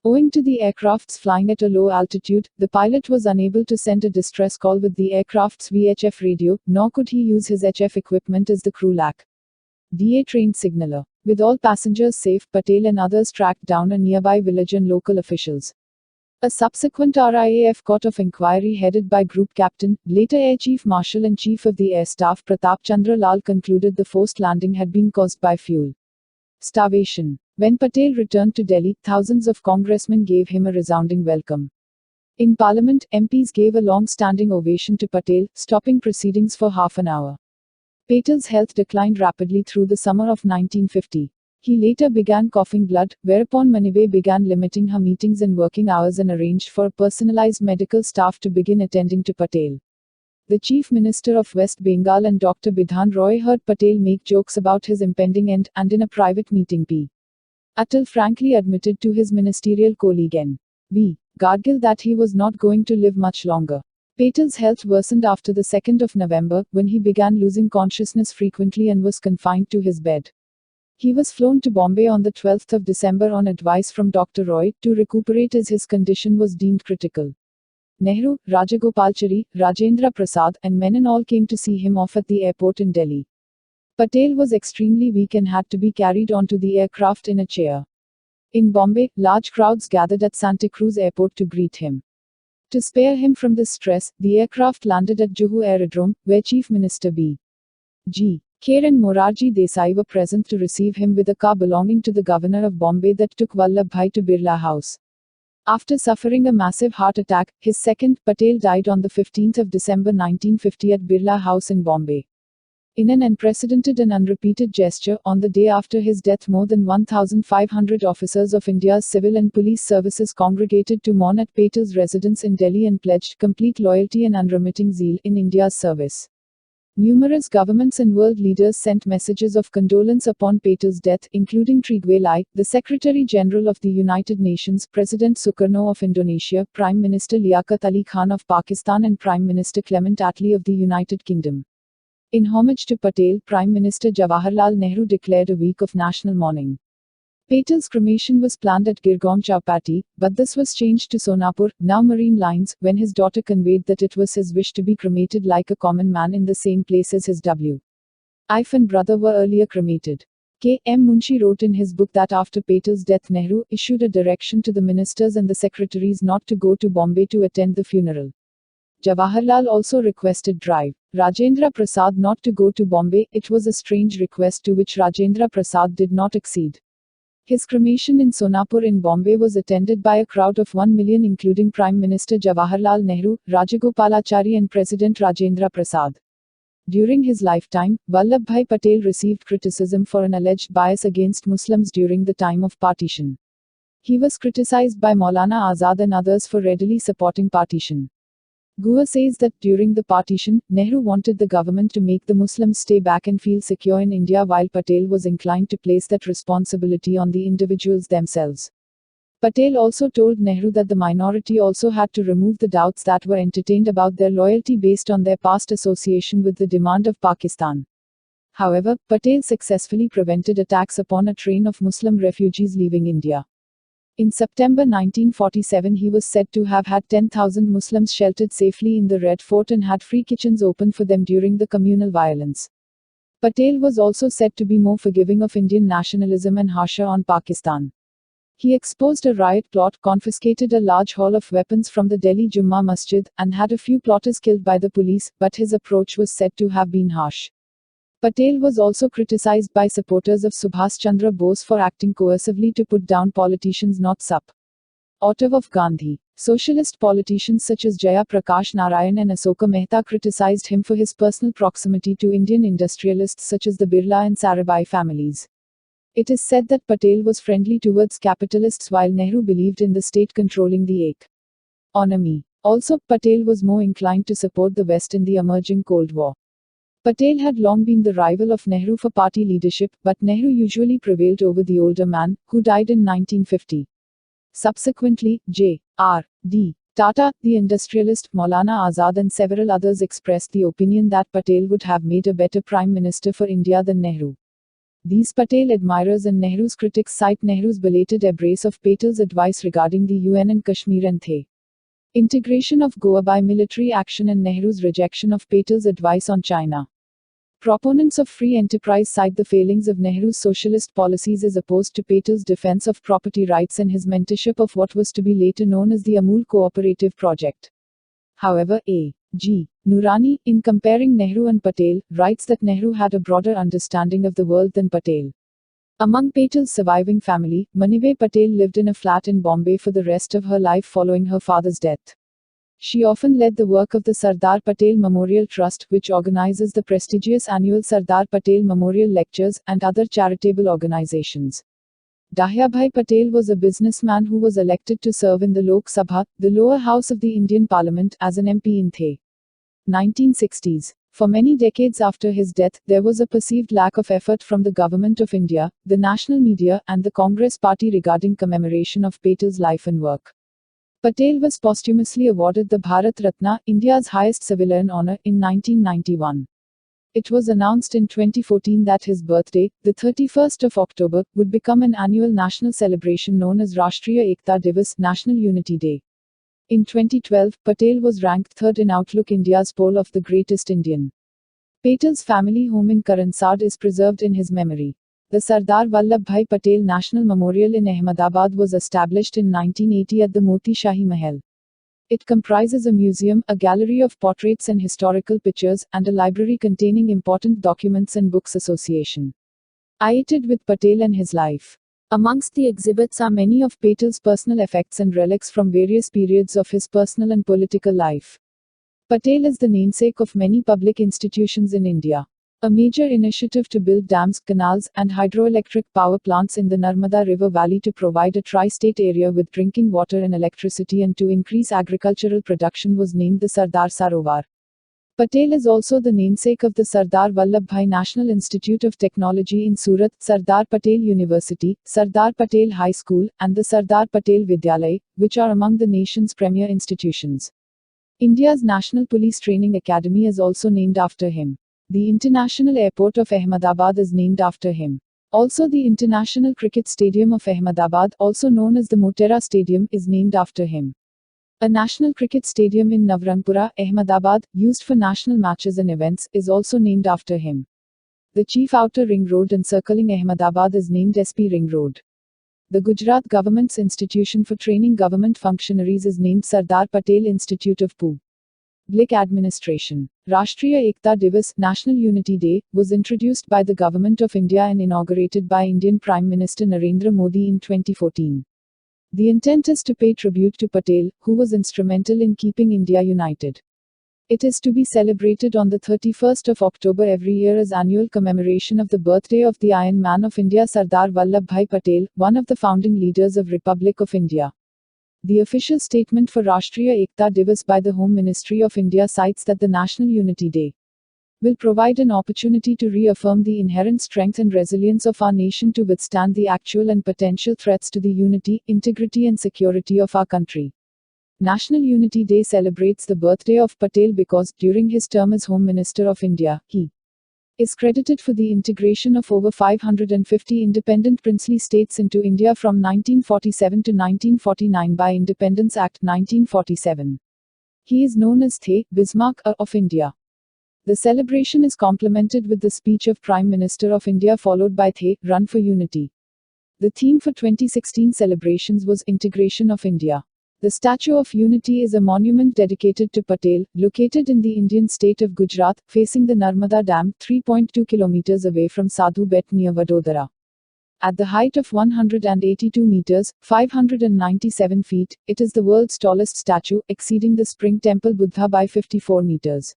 Speaker 1: Owing to the aircraft's flying at a low altitude, the pilot was unable to send a distress call with the aircraft's VHF radio, nor could he use his HF equipment as the crew lacked a trained signaller. With all passengers safe, Patel and others tracked down a nearby village and local officials. A subsequent RIAF court of inquiry headed by Group Captain, later Air Chief Marshal and Chief of the Air Staff Pratap Chandra Lal concluded the forced landing had been caused by fuel starvation. When Patel returned to Delhi, thousands of congressmen gave him a resounding welcome. In Parliament, MPs gave a long-standing ovation to Patel, stopping proceedings for half an hour. Patel's health declined rapidly through the summer of 1950. He later began coughing blood, whereupon Manibai began limiting her meetings and working hours and arranged for a personalized medical staff to begin attending to Patel. The Chief Minister of West Bengal and Dr. Bidhan Roy heard Patel make jokes about his impending end, and in a private meeting P. Atal frankly admitted to his ministerial colleague N.V. Gadgil that he was not going to live much longer. Patel's health worsened after the 2nd of November, when he began losing consciousness frequently and was confined to his bed. He was flown to Bombay on the 12th of December on advice from Dr. Roy to recuperate as his condition was deemed critical. Nehru, Rajagopalachari, Rajendra Prasad, and Menon all came to see him off at the airport in Delhi. Patel was extremely weak and had to be carried onto the aircraft in a chair. In Bombay, large crowds gathered at Santa Cruz Airport to greet him. To spare him from this stress, the aircraft landed at Juhu Aerodrome, where Chief Minister B.G. Kher and Morarji Desai were present to receive him with a car belonging to the governor of Bombay that took Vallabhbhai to Birla House. After suffering a massive heart attack, his second, Patel died on the 15th of December 1950 at Birla House in Bombay. In an unprecedented and unrepeated gesture, on the day after his death more than 1,500 officers of India's civil and police services congregated to mourn at Patel's residence in Delhi and pledged complete loyalty and unremitting zeal in India's service. Numerous governments and world leaders sent messages of condolence upon Patel's death, including Trigwe, the Secretary-General of the United Nations, President Sukarno of Indonesia, Prime Minister Liaquat Ali Khan of Pakistan and Prime Minister Clement Attlee of the United Kingdom. In homage to Patel, Prime Minister Jawaharlal Nehru declared a week of national mourning. Patel's cremation was planned at Girgaon Chowpatty, but this was changed to Sonapur, now Marine Lines, when his daughter conveyed that it was his wish to be cremated like a common man in the same place as his wife and brother were earlier cremated. K. M. Munshi wrote in his book that after Patel's death Nehru issued a direction to the ministers and the secretaries not to go to Bombay to attend the funeral. Jawaharlal also requested Drive. Rajendra Prasad not to go to Bombay. It was a strange request to which Rajendra Prasad did not accede. His cremation in Sonapur in Bombay was attended by a crowd of 1 million including Prime Minister Jawaharlal Nehru, Rajagopalachari and President Rajendra Prasad. During his lifetime, Vallabhbhai Patel received criticism for an alleged bias against Muslims during the time of partition. He was criticized by Maulana Azad and others for readily supporting partition. Gua says that during the partition, Nehru wanted the government to make the Muslims stay back and feel secure in India while Patel was inclined to place that responsibility on the individuals themselves. Patel also told Nehru that the minority also had to remove the doubts that were entertained about their loyalty based on their past association with the demand of Pakistan. However, Patel successfully prevented attacks upon a train of Muslim refugees leaving India. In September 1947 he was said to have had 10,000 Muslims sheltered safely in the Red Fort and had free kitchens open for them during the communal violence. Patel was also said to be more forgiving of Indian nationalism and harsher on Pakistan. He exposed a riot plot, confiscated a large haul of weapons from the Delhi Jummah Masjid, and had a few plotters killed by the police, but his approach was said to have been harsh. Patel was also criticized by supporters of Subhas Chandra Bose for acting coercively to put down politicians not supportive of Gandhi. Socialist politicians such as Jaya Prakash Narayan and Asoka Mehta criticized him for his personal proximity to Indian industrialists such as the Birla and Sarabhai families. It is said that Patel was friendly towards capitalists while Nehru believed in the state controlling the economy. Also, Patel was more inclined to support the West in the emerging Cold War. Patel had long been the rival of Nehru for party leadership, but Nehru usually prevailed over the older man, who died in 1950. Subsequently, J.R.D. Tata, the industrialist, Maulana Azad and several others expressed the opinion that Patel would have made a better prime minister for India than Nehru. These Patel admirers and Nehru's critics cite Nehru's belated embrace of Patel's advice regarding the UN and Kashmir and the integration of Goa by military action and Nehru's rejection of Patel's advice on China. Proponents of free enterprise cite the failings of Nehru's socialist policies as opposed to Patel's defense of property rights and his mentorship of what was to be later known as the Amul Cooperative Project. However, A.G. Nurani, in comparing Nehru and Patel, writes that Nehru had a broader understanding of the world than Patel. Among Patel's surviving family, Manibai Patel lived in a flat in Bombay for the rest of her life following her father's death. She often led the work of the Sardar Patel Memorial Trust, which organizes the prestigious annual Sardar Patel Memorial Lectures, and other charitable organizations. Dahyabhai Patel was a businessman who was elected to serve in the Lok Sabha, the lower house of the Indian Parliament, as an MP in the 1960s. For many decades after his death, there was a perceived lack of effort from the Government of India, the national media, and the Congress Party regarding commemoration of Patel's life and work. Patel was posthumously awarded the Bharat Ratna, India's highest civilian honor, in 1991. It was announced in 2014 that his birthday, the 31st of October, would become an annual national celebration known as Rashtriya Ekta Divas, National Unity Day. In 2012, Patel was ranked third in Outlook India's poll of the greatest Indian. Patel's family home in Karansad is preserved in his memory. The Sardar Vallabhbhai Patel National Memorial in Ahmedabad was established in 1980 at the Moti Shahi Mahal. It comprises a museum, a gallery of portraits and historical pictures, and a library containing important documents and books association aided with Patel and his life. Amongst the exhibits are many of Patel's personal effects and relics from various periods of his personal and political life. Patel is the namesake of many public institutions in India. A major initiative to build dams, canals, and hydroelectric power plants in the Narmada River Valley to provide a tri-state area with drinking water and electricity and to increase agricultural production was named the Sardar Sarovar. Patel is also the namesake of the Sardar Vallabhbhai National Institute of Technology in Surat, Sardar Patel University, Sardar Patel High School, and the Sardar Patel Vidyalaya, which are among the nation's premier institutions. India's National Police Training Academy is also named after him. The International Airport of Ahmedabad is named after him. Also, the International Cricket Stadium of Ahmedabad, also known as the Motera Stadium, is named after him. A national cricket stadium in Navrangpura, Ahmedabad, used for national matches and events, is also named after him. The chief outer ring road encircling Ahmedabad is named SP Ring Road. The Gujarat government's institution for training government functionaries is named Sardar Patel Institute of Public Administration. Rashtriya Ekta Divas, National Unity Day, was introduced by the Government of India and inaugurated by Indian Prime Minister Narendra Modi in 2014. The intent is to pay tribute to Patel, who was instrumental in keeping India united. It is to be celebrated on the 31st of October every year as annual commemoration of the birthday of the Iron Man of India Sardar Vallabhbhai Patel, one of the founding leaders of Republic of India. The official statement for Rashtriya Ekta Divas by the Home Ministry of India cites that the National Unity Day will provide an opportunity to reaffirm the inherent strength and resilience of our nation to withstand the actual and potential threats to the unity, integrity and security of our country. National Unity Day celebrates the birthday of Patel because, during his term as Home Minister of India, he is credited for the integration of over 550 independent princely states into India from 1947 to 1949 by Independence Act 1947. He is known as The Bismarck of India. The celebration is complemented with the speech of Prime Minister of India followed by The Run for Unity. The theme for 2016 celebrations was Integration of India. The Statue of Unity is a monument dedicated to Patel, located in the Indian state of Gujarat, facing the Narmada Dam, 3.2 kilometers away from Sadhu Bet near Vadodara. At the height of 182 meters, 597 feet, it is the world's tallest statue, exceeding the Spring Temple Buddha by 54 meters.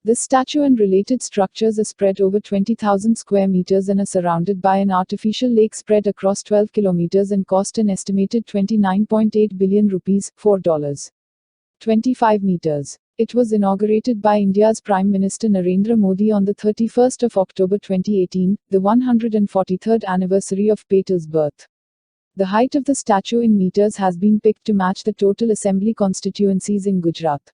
Speaker 1: This statue and related structures are spread over 20,000 square meters and are surrounded by an artificial lake spread across 12 kilometers and cost an estimated 29.8 billion rupees, $4.25 meters. It was inaugurated by India's Prime Minister Narendra Modi on the 31st of October 2018, the 143rd anniversary of Patel's birth. The height of the statue in meters has been picked to match the total assembly constituencies in Gujarat.